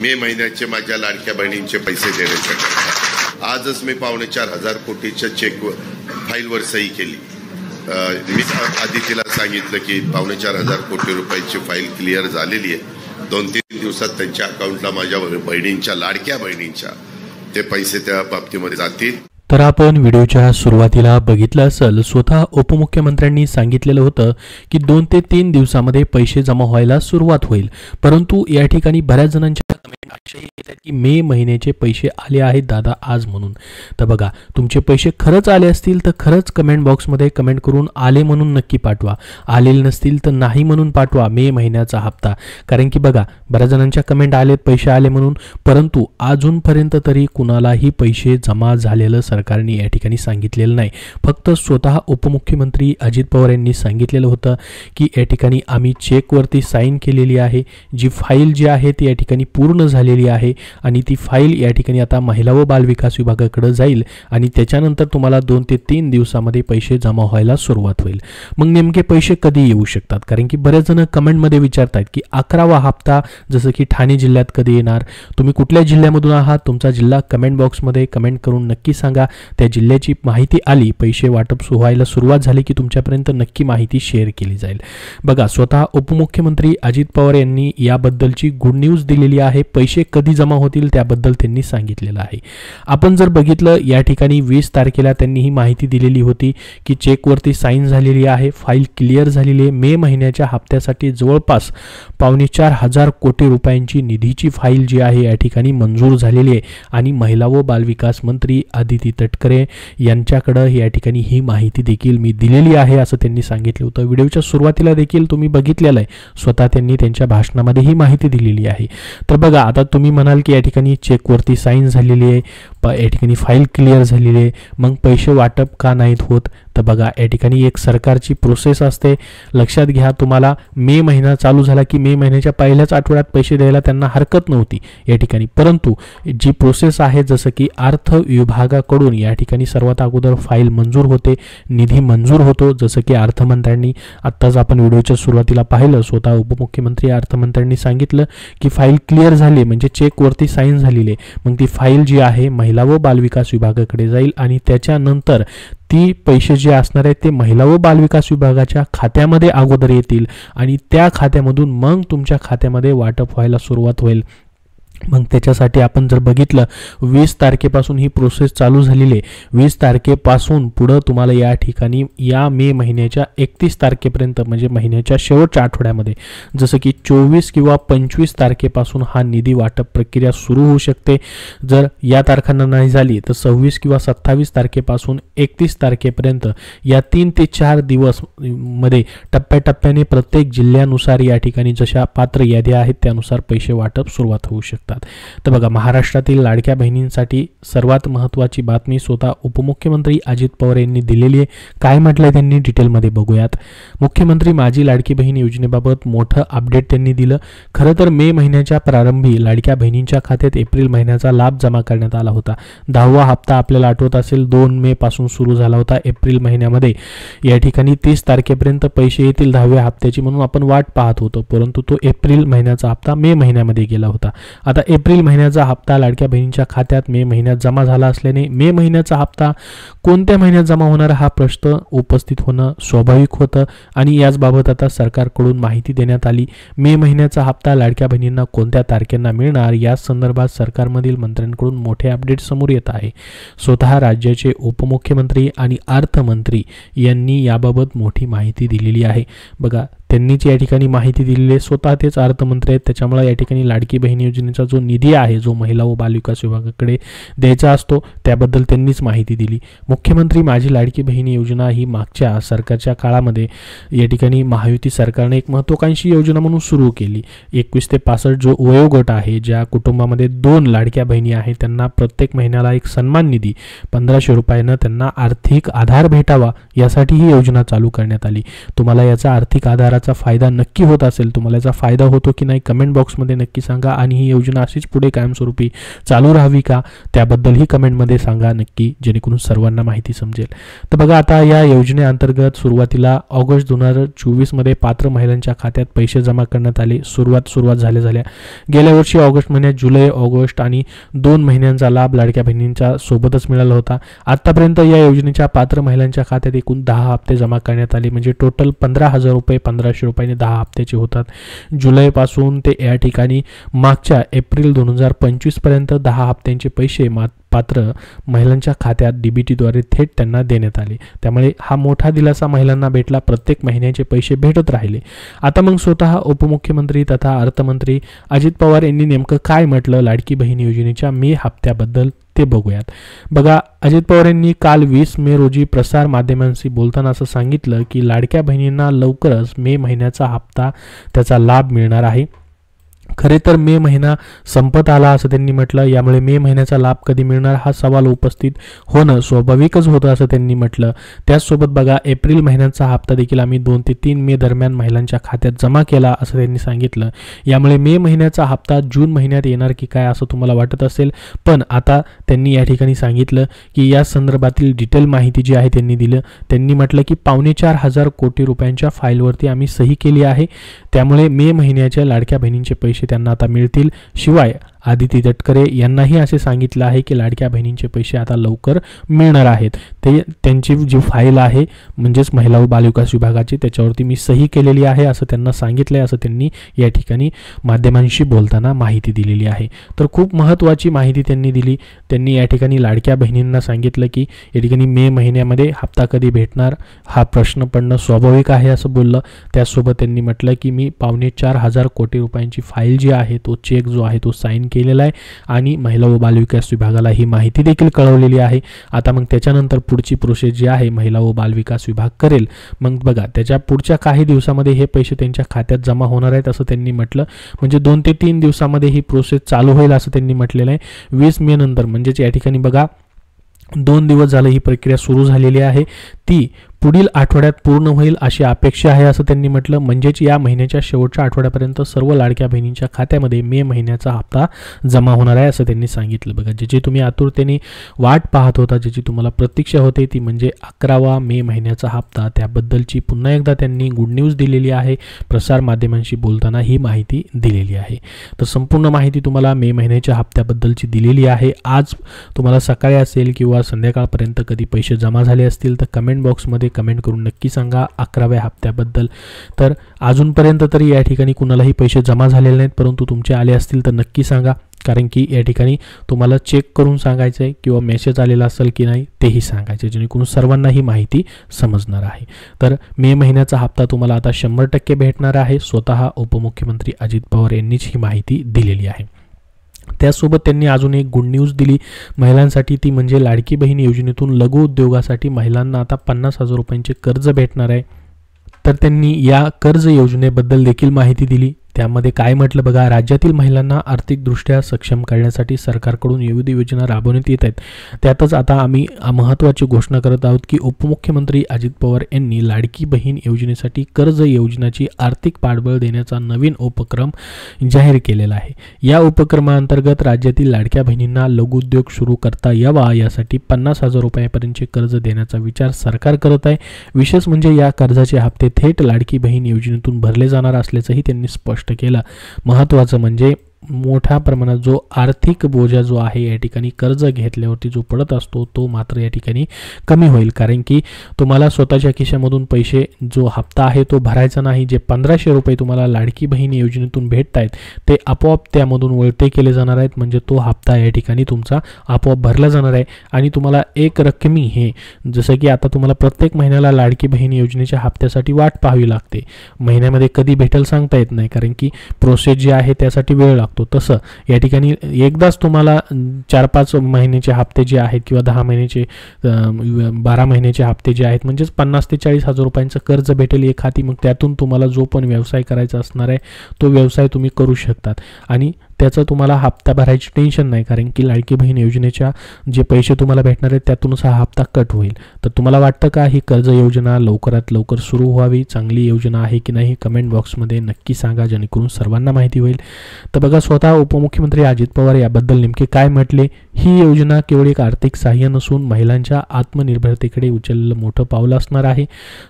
मे महिन्याचे माझ्या लाडक्या बहिणींचे पैसे देण्यासाठी आजच मी 4.25 कोटीच्या चेक फाईलवर सही केली। मी आधी तिला सांगितलं की 4.25 कोटी रुपयाची फाईल क्लिअर झालेली आहे। 2-3 दिवसात त्यांच्या अकाउंटला माझ्या बहिणींच्या लाडक्या बहिणींच्या ते पैसे त्या बाबतीमध्ये जातील। तर आपण व्हिडिओच्या सुरुवातीला बघितलं असेल, स्वतः उपमुख्यमंत्र्यांनी सांगितलेलं होतं की 2 ते 3 दिवसामध्ये पैसे जमा व्हायला सुरुवात होईल, परंतु या ठिकाणी बऱ्याच जणांच्या कमेंट अशाही येतात की मे महिन्याचे पैसे आले आहेत दादा आज म्हणून। तर बघा, तुमचे पैसे खरंच आले असतील तर खरंच कमेंट बॉक्समध्ये कमेंट करून आले म्हणून नक्की पाठवा, आलेले नसतील तर नाही म्हणून पाठवा मे महिन्याचा हप्ता। कारण की बघा, बऱ्याच जणांच्या कमेंट आलेत पैसे आले म्हणून, परंतु अजूनपर्यंत तरी कुणालाही पैसे जमा झालेलं सरकारने या ठिकाणी सांगितलेलं नाही। फक्त स्वतः उपमुख्यमंत्री अजित पवार यांनी सांगितलेलं होतं की या ठिकाणी आम्ही चेकवरती साईन केलेली आहे, जी फाईल जी आहे ती या ठिकाणी पूर्ण झालेली आहे आणि ती फाईल या ठिकाणी आता महिला व बाल विकास विभागाकडे जाईल आणि त्याच्यानंतर तुम्हाला 2 ते 3 दिवसामध्ये पैसे जमा व्हायला सुरुवात होईल। मग नेमके पैसे कधी येऊ शकतात? कारण की बरेच जण कमेंटमध्ये विचारतात की 11वा हप्ता जसं की ठाणे जिल्ह्यात कधी येणार, तुम्ही कुठल्या जिल्ह्यामधून आहात, तुमचा जिल्हा कमेंट बॉक्समध्ये कमेंट करून नक्की सांगा। त्या जिल्ह्याची माहिती आली, पैसे वाटप व्हायला सुरुवात झाली की तुमच्यापर्यंत नक्की माहिती शेअर केली जाईल। बघा, स्वतः उपमुख्यमंत्री अजित पवार यांनी याबद्दलची गुड न्यूज दिलेली आहे। पैसे कधी जमा होतील त्याबद्दल त्यांनी सांगितलेलं आहे। आपण जर बघितलं, या ठिकाणी 20 तारखेला त्यांनी ही माहिती दिलेली होती की चेकवरती साईन झालेली आहे, फाईल क्लिअर झालेली आहे। मे महिन्याच्या हप्त्यासाठी जवळपास 4.25 कोटी रुपयांची निधीची फाईल जी आहे या ठिकाणी मंजूर झालेली आहे आणि महिला व बालविकास मंत्री आदिती तटकरे यांच्याकडे या ठिकाणी ही माहिती देखील मी दिलेली आहे असं त्यांनी सांगितलं होतं। व्हिडिओच्या सुरुवातीला देखील तुम्ही बघितलेलं आहे, स्वतः त्यांनी त्यांच्या भाषणामध्ये ही माहिती दिलेली आहे। तर बघा, आता तुम्ही म्हणाल की या ठिकाणी चेकवरती साईन झालेली आहे, या ठिकाणी फाईल क्लिअर झालेली आहे, मग पैसे वाटप का नाहीत होत? तर बघा, या ठिकाणी एक सरकारची प्रोसेस असते, लक्षात घ्या। तुम्हाला मे महिना चालू झाला की मे महिन्याच्या पहिल्याच आठवड्यात पैसे द्यायला त्यांना हरकत नव्हती या ठिकाणी, परंतु जी प्रोसेस आहे जसं की अर्थ विभागाकडून या ठिकाणी सर्वात अगोदर फाईल मंजूर होते, निधी मंजूर होतो। जसं की अर्थमंत्र्यांनी आत्ताच आपण व्हिडिओच्या सुरुवातीला पाहिलं, स्वतः उपमुख्यमंत्री अर्थमंत्र्यांनी सांगितलं की फाईल क्लिअर झाली म्हणजे चेकवरती साईन झालेली आहे, मग ती फाईल जी आहे महिला व बालविकास विभागाकडे जाईल आणि त्याच्यानंतर ती पैसे जे असणार आहेत ते महिला व बालविकास विभागाच्या खात्यामध्ये अगोदर येतील आणि त्या खात्यामधून मग तुमच्या खात्यामध्ये वाटप व्हायला सुरुवात होईल। मग त्याच्यासाठी आपण जर बघितलं, 20 तारखेपासून ही प्रोसेस चालू झालेली आहे। 20 तारखेपासून पुढं तुम्हाला या ठिकाणी या मे महिन्याच्या 31 तारखेपर्यंत म्हणजे महिन्याच्या शेवटच्या आठवड्यामध्ये जसं की 24 किंवा 25 तारखेपासून हा निधी वाटप प्रक्रिया सुरू होऊ शकते। जर या तारखांना नाही झाली तर 26 किंवा 27 तारखेपासून 31 तारखेपर्यंत या 3 ते 4 दिवस मध्ये टप्प्याटप्प्याने प्रत्येक जिल्ह्यानुसार या ठिकाणी जशा पात्र याद्या आहेत त्यानुसार पैसे वाटप सुरुवात होऊ शकतात। तर बघा, महाराष्ट्रातील लाडक्या बहिणींसाठी सर्वात महत्त्वाची बातमी स्वतः उपमुख्यमंत्री अजित पवार यांनी दिलेली आहे। काय म्हटलंय त्यांनी डिटेलमध्ये बघूयात। मुख्यमंत्री माझी लाडकी बहीण योजनेबाबत मोठं अपडेट त्यांनी दिलं। खरं तर मे महिन्याच्या प्रारंभी लाडक्या बहिणींच्या खात्यात एप्रिल महिन्याचा लाभ जमा करण्यात आला होता। 10वा हप्ता आपल्याला आठवत असेल 2 मे पासून सुरू झाला होता एप्रिल महिन्यामध्ये। या ठिकाणी 30 तारखेपर्यंत पैसे येतील 10व्या हप्त्याची म्हणून आपण वाट पाहत होतो, परंतु तो एप्रिल महिन्याचा हप्ता मे महिन्यामध्ये गेला होता। आता एप्रिल महिन्याचा हप्ता लाडक्या बहिणींच्या खात्यात मे महिन्यात जमा झाला असल्याने मे महिन्याचा हप्ता कोणत्या महिन्यात जमा होणार हा प्रश्न उपस्थित होणं स्वाभाविक होतं आणि याचबाबत आता सरकारकडून माहिती देण्यात आली। मे महिन्याचा हप्ता लाडक्या बहिणींना कोणत्या तारखेला मिळणार या संदर्भात सरकारमधील मंत्र्यांकडून मोठे अपडेट समोर येत आहे। स्वतः राज्याचे उपमुख्यमंत्री आणि अर्थमंत्री यांनी याबाबत मोठी माहिती दिलेली आहे। बघा, त्यांनीच या ठिकाणी माहिती दिलेली आहे, स्वतः तेच अर्थमंत्री आहेत, त्याच्यामुळे या ठिकाणी लाडकी बहीण योजनेचा जो निधी आहे जो महिला व बालविकास विभागाकडे द्यायचा असतो त्याबद्दल त्यांनीच माहिती दिली। मुख्यमंत्री माझी लाडकी बहीण योजना ही मागच्या सरकारच्या काळामध्ये या ठिकाणी महायुती सरकारने एक महत्त्वाकांक्षी योजना म्हणून सुरू केली। 21 ते 65 जो वयोगट आहे, ज्या कुटुंबामध्ये 2 लाडक्या बहिणी आहेत त्यांना प्रत्येक महिन्याला एक सन्मान निधी 1500 रुपयानं त्यांना आर्थिक आधार भेटावा यासाठी ही योजना चालू करण्यात आली। तुम्हाला याचा आर्थिक आधाराचा फायदा नक्की होत असेल, तुम्हाला याचा फायदा होतो की नाही कमेंट बॉक्समध्ये नक्की सांगा आणि ही योजना योजना अशीच पुढे कायमस्वरूपी चालू राहावी का, त्याबद्दलही कमेंटमध्ये सांगा नक्की, जेणेकरून सर्वांना माहिती समजेल. तर बघा, आता या योजनेअंतर्गत सुरुवातीला ऑगस्ट 2024 मध्ये पात्र महिलांच्या खात्यात पैसे जमा करण्यात आले. सुरुवात झाल्या गेल्या वर्षी ऑगस्ट महिन्यात जुलै, ऑगस्ट आणि 2 महिन्यांचा लाभ लाडक्या बहिणींच्या सोबतच मिळाला होता. आतापर्यंत या योजनेच्या पात्र महिलांच्या खात्यात एकूण 10 हप्ते जमा करण्यात आले, म्हणजे टोटल 15,000 रुपये 1500 रुपयांनी 10 हप्त्याचे होतात. जुलैपासून ते या ठिकाणी मागच्या एप्रिल 2025 पर्यंत 10 हप्त्यांचे पैसे पात्र महिलांच्या खात्यात डीबीटीद्वारे थेट त्यांना देण्यात आले. त्यामुळे हा मोठा दिलासा महिलांना भेटला. प्रत्येक महिन्याचे पैसे भेटत राहिले. आता मग स्वतः उपमुख्यमंत्री तथा अर्थमंत्री अजित पवार यांनी नेमकं काय म्हटलं लाडकी बहीण योजनेच्या मे हप्त्याबद्दल ते बघूयात. बघा, अजित पवार यांनी काल 20 मे रोजी प्रसार माध्यमांशी बोलताना असं सांगितलं की लाडक्या बहिणींना लवकरच मे महिन्याचा हप्ता त्याचा लाभ मिळणार आहे. खरे तर मे महिना संपत आला असं त्यांनी म्हटलं. यामुळे मे महिन्याचा लाभ कधी मिळणार हा सवाल उपस्थित होणं स्वाभाविकच होतं असं त्यांनी म्हटलं. त्याचसोबत बघा, एप्रिल महिन्याचा हप्ता देखील आम्ही 2 ते 3 मे दरम्यान महिलांच्या खात्यात जमा केला असं त्यांनी सांगितलं. यामुळे मे महिन्याचा हप्ता जून महिन्यात येणार की काय असं तुम्हाला वाटत असेल, पण आता त्यांनी या ठिकाणी सांगितलं की या संदर्भातील डिटेल माहिती जी आहे त्यांनी म्हटलं की 4.25 कोटी रुपयांच्या फाईलवरती आम्ही सही केली आहे. त्यामुळे मे महिन्याच्या लाडक्या बहिणींचे पैसे त्यांना आता मिळतील. शिवाय आदिती तटकरे यांनाही असे सांगितलं आहे की लाडक्या बहिणींचे पैसे आता लवकर मिळणार आहेत. ते त्यांची जी फाईल आहे म्हणजेच महिला व बालविकास विभागाची त्याच्यावरती मी सही केलेली आहे असं त्यांना सांगितलंय, असं त्यांनी या ठिकाणी माध्यमांशी बोलताना माहिती दिलेली आहे. तर खूप महत्त्वाची माहिती त्यांनी दिली. त्यांनी या ठिकाणी लाडक्या बहिणींना सांगितलं की या ठिकाणी मे महिन्यामध्ये हप्ता कधी भेटणार हा प्रश्न पडणं स्वाभाविक आहे असं बोललं. त्यासोबत त्यांनी म्हटलं की मी 4.25 कोटी रुपयांची फाईल जी आहे, तो चेक जो आहे तो साईन केलेला आहे आणि महिला व बालविकास विभागाला ही माहिती देखील कळवलेली आहे. आता मग त्याच्यानंतर पुढची प्रोसेस जी आहे महिला व बालविकास विभाग करेल. मग बघा, त्याच्या पुढच्या काही दिवसामध्ये हे पैसे त्यांच्या खात्यात जमा होणार आहेत असं त्यांनी म्हटलं. म्हणजे 2 ते 3 दिवसामध्ये ही प्रोसेस चालू होईल असं त्यांनी म्हटलेलं आहे. 20 मे नंतर म्हणजेच या ठिकाणी बघा 2 दिवस झाले ही प्रक्रिया सुरू झालेली आहे. ती पुढील आठवड्यात पूर्ण होईल अशी अपेक्षा आहे असं त्यांनी म्हटलं. म्हणजेच या महिन्याच्या शेवटच्या आठवड्यापर्यंत सर्व लाडक्या बहिणींच्या खात्यामध्ये मे महिन्याचा हप्ता जमा होणार आहे असं त्यांनी सांगितलं. बघा, ज्याची तुम्ही आतुरतेने वाट पाहत होता, ज्याची तुम्हाला प्रतीक्षा होते, ती म्हणजे 11वा मे महिन्याचा हप्ता. त्याबद्दलची पुन्हा एकदा त्यांनी गुड न्यूज दिलेली आहे. प्रसार माध्यमांशी बोलताना ही माहिती दिलेली आहे. तर संपूर्ण माहिती तुम्हाला मे महिन्याच्या हप्त्याबद्दलची दिलेली आहे. आज तुम्हाला सकाळी असेल किंवा संध्याकाळपर्यंत कधी पैसे जमा झाले असतील तर कमेंट बॉक्समध्ये कमेंट करून नक्की सांगा 11व्या हप्त्याबद्दल. तर अजूनपर्यंत तरी या ठिकाणी कुणालाही पैसे जमा झालेले नाहीत, परंतु तुमचे आले असतील तर नक्की सांगा, कारण की या ठिकाणी तुम्हाला चेक करून सांगायचं आहे किंवा मेसेज आलेला असेल की नाही तेही सांगायचे, जेणेकरून सर्वांना ही माहिती समजणार आहे. तर मे महिन्याचा हप्ता तुम्हाला आता 100% भेटणार आहे. स्वतः उपमुख्यमंत्री अजित पवार यांनीच ही माहिती दिलेली आहे. त्यासोबत त्यांनी अजून एक गुड न्यूज दिली महिलांसाठी, ती म्हणजे लाडकी बहीण योजनेतून लघु उद्योगासाठी महिलांना आता 50,000 रुपयांचे कर्ज भेटणार आहे. तर त्यांनी या कर्ज योजनेबद्दल देखील माहिती दिली. त्यामध्ये काय म्हटलं बघा, राज्यातील महिलांना आर्थिकदृष्ट्या सक्षम करण्यासाठी सरकारकडून विविध योजना राबवण्यात येत आहेत. त्यातच आता आम्ही महत्त्वाची घोषणा करत आहोत की उपमुख्यमंत्री अजित पवार यांनी लाडकी बहीण योजनेसाठी कर्ज योजनाची आर्थिक पाठबळ देण्याचा नवीन उपक्रम जाहीर केलेला आहे. या उपक्रमाअंतर्गत राज्यातील लाडक्या बहिणींना लघुउद्योग सुरू करता यावा यासाठी 50,000 रुपयांपर्यंतचे कर्ज देण्याचा विचार सरकार करत आहे. विशेष म्हणजे या कर्जाचे हप्ते थेट लाडकी बहीण योजनेतून भरले जाणार असल्याचंही त्यांनी स्पष्ट केला. महत्त्वाचं म्हणजे मोठ्या प्रमाणात जो आर्थिक बोजा जो आहे या ठिकाणी कर्ज घेतल्यावरती जो पडत असतो तो मात्र या ठिकाणी कमी होईल, कारण की तुम्हाला स्वतःच्या खिशामधून पैसे जो हप्ता आहे तो भरायचा नाही. जे 1500 रुपये तुम्हाला लाडकी बहीण योजनेतून भेटत आहेत ते आपोआप त्यामधून वळते केले जाणार आहेत. म्हणजे तो हप्ता या ठिकाणी तुमचा आपोआप भरला जाणार आहे आणि तुम्हाला एक रकमी हे जसं की आता तुम्हाला प्रत्येक महिन्याला लाडकी बहीण योजनेच्या हप्त्यासाठी वाट पाहावी लागते. महिन्यामध्ये कधी भेटेल सांगता येत नाही, कारण की प्रोसेस जी आहे त्यासाठी वेळ लागतो. तसं या ठिकाणी एकदाच तुम्हाला 4-5 महिन्याचे हप्ते जे आहेत किंवा 10 महिन्याचे 12 महिन्याचे हप्ते जे आहेत म्हणजेच 50,000 ते 40,000 रुपयांचं कर्ज भेटेल एक हाती. मग त्यातून तुम्हाला जो पण व्यवसाय करायचा असणार आहे तो व्यवसाय तुम्ही करू शकतात आणि त्याचं तुम्हाला हप्ता भरायची टेन्शन नाही, कारण की लाडकी बहीण योजनेच्या जे पैसे तुम्हाला भेटणार आहेत त्यातूनच हा हप्ता कट होईल. तर तुम्हाला वाटतं का ही कर्ज योजना लवकरात लवकर सुरू व्हावी, चांगली योजना आहे की नाही, कमेंट बॉक्समध्ये नक्की सांगा, जेणेकरून सर्वांना माहिती होईल. तर बघा, स्वतः उपमुख्यमंत्री अजित पवार याबद्दल नेमके काय म्हटले. ही योजना केवळ एक आर्थिक सहाय्य नसून महिलांच्या आत्मनिर्भरतेकडे उचललेलं मोठं पाऊल असणार आहे.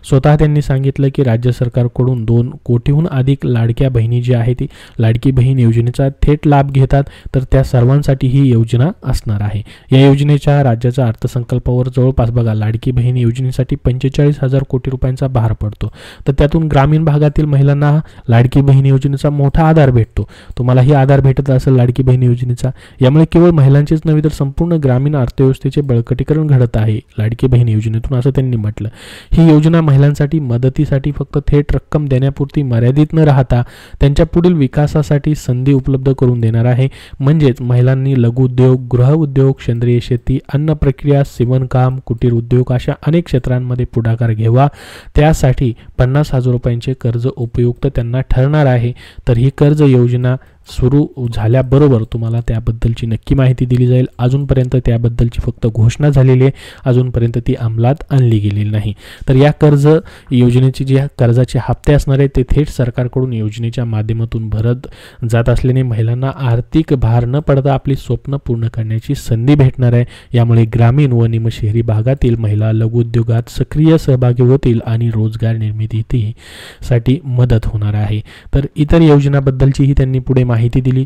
स्वतः त्यांनी सांगितलं की राज्य सरकारकडून 2 कोटीहून अधिक लाडक्या बहिणी जी आहे ती लाडकी बहीण योजनेचा थेट लाभ घेतात, तर त्या सर्वांसाठी ही योजना असणार आहे. या योजनेच्या राज्याच्या अर्थसंकल्पावर जवळपास बघा लाडकी बहीण योजनेसाठी 45,000 कोटी रुपयांचा भार पडतो. तर त्यातून ग्रामीण भागातील महिलांना लाडकी बहीण योजनेचा मोठा आधार भेटतो. तुम्हालाही आधार भेटत असेल लाडकी बहीण योजनेचा. यामुळे केवळ महिलांचेच नव्हे तर संपूर्ण ग्रामीण अर्थव्यवस्थेचे बळकटीकरण घडत आहे लाडकी बहीण योजनेतून, असं त्यांनी म्हटलं. ही योजना महिलांसाठी मदतीसाठी फक्त थेट रक्कम देण्यापुरती मर्यादित न राहता त्यांच्या पुढील विकासासाठी संधी उपलब्ध करून देणार आहे. म्हणजेच महिलांनी लघुउद्योग, गृहउद्योग, सेंद्रिय शेती, अन्न प्रक्रिया, शिवणकाम, कुटीर उद्योग अशा अनेक क्षेत्रांमध्ये पुढाकार घ्यावा. त्यासाठी 50,000 रुपयांचे कर्ज उपयुक्त त्यांना ठरणार आहे. तर ही कर्ज योजना सुरू झाल्याबरोबर तुम्हाला त्याबद्दलची नक्की माहिती दिली जाईल. अजूनपर्यंत त्याबद्दलची फक्त घोषणा झालेली आहे, अजूनपर्यंत ती अंमलात आणली गेलेली नाही. तर या कर्ज योजनेची जी कर्जाचे हप्ते असणार आहेत ते थेट सरकारकडून योजनेच्या माध्यमातून भरत जात असल्याने महिलांना आर्थिक भार न पडता आपली स्वप्न पूर्ण करण्याची संधी भेटणार आहे. यामुळे ग्रामीण व निमशहरी भागातील महिला लघुउद्योगात सक्रिय सहभागी होतील आणि रोजगार निर्मितीसाठी मदत होणार आहे. तर इतर योजनाबद्दलचीही त्यांनी पुढे माहिती दिली.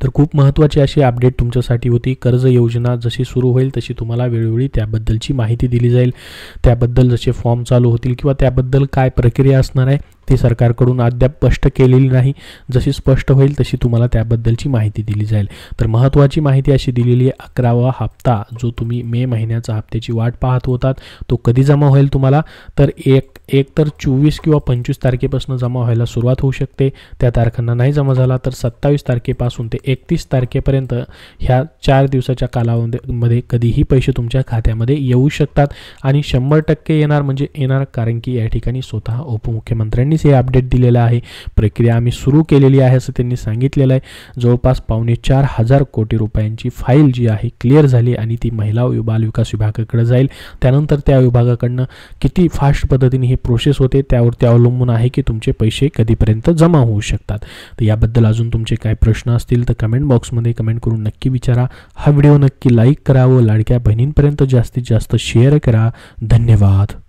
तर खूप महत्त्वाची अशी अपडेट तुमच्यासाठी होती. कर्ज योजना जशी सुरू होईल तशी तुम्हाला वेळोवेळी त्याबद्दलची माहिती दिली जाईल. त्याबद्दल जसे फॉर्म चालू होतील किंवा त्याबद्दल काय प्रक्रिया असणार आहे ते सरकारकडून अद्याप स्पष्ट केलेली नाही. जशी स्पष्ट होईल तशी तुम्हाला त्याबद्दलची माहिती दिली जाईल. तर महत्त्वाची माहिती अशी दिलेली आहे, 11वा हप्ता जो तुम्ही मे महिन्याचा हप्त्याची वाट पाहत होतात तो कधी जमा होईल तुम्हाला, तर एक तर 24 किंवा 25 तारखेपासून जमा व्हायला सुरुवात होऊ शकते. त्या तारखांना नाही जमा झाला तर 27 तारखेपासून ते 31 तारखेपर्यंत ह्या 4 दिवसाच्या कालावधीमध्ये कधीही पैसे तुमच्या खात्यामध्ये येऊ शकतात. आणि 100% येणार म्हणजे येणार, कारण की या ठिकाणी स्वतः उपमुख्यमंत्र्यांनी हे अपडेट दिलेलं आहे. प्रक्रिया आम्ही सुरू केलेली आहे असं त्यांनी सांगितलेलं आहे. जवळपास 4,500 कोटी रुपयांची फाईल जी आहे क्लिअर झाली आणि ती महिला व बाल विकास विभागाकडे जाईल. त्यानंतर त्या विभागाकडनं किती फास्ट पद्धतीने ही प्रोसेस होते त्यावरती अवलंबून आहे की तुमचे पैसे कधीपर्यंत जमा होऊ शकतात. तर याबद्दल अजून तुमचे काय प्रश्न असतील तर कमेंट बॉक्समध्ये कमेंट करून नक्की विचारा. हा व्हिडिओ नक्की लाईक करा व लाडक्या बहिणींपर्यंत जास्तीत जास्त शेअर करा. धन्यवाद.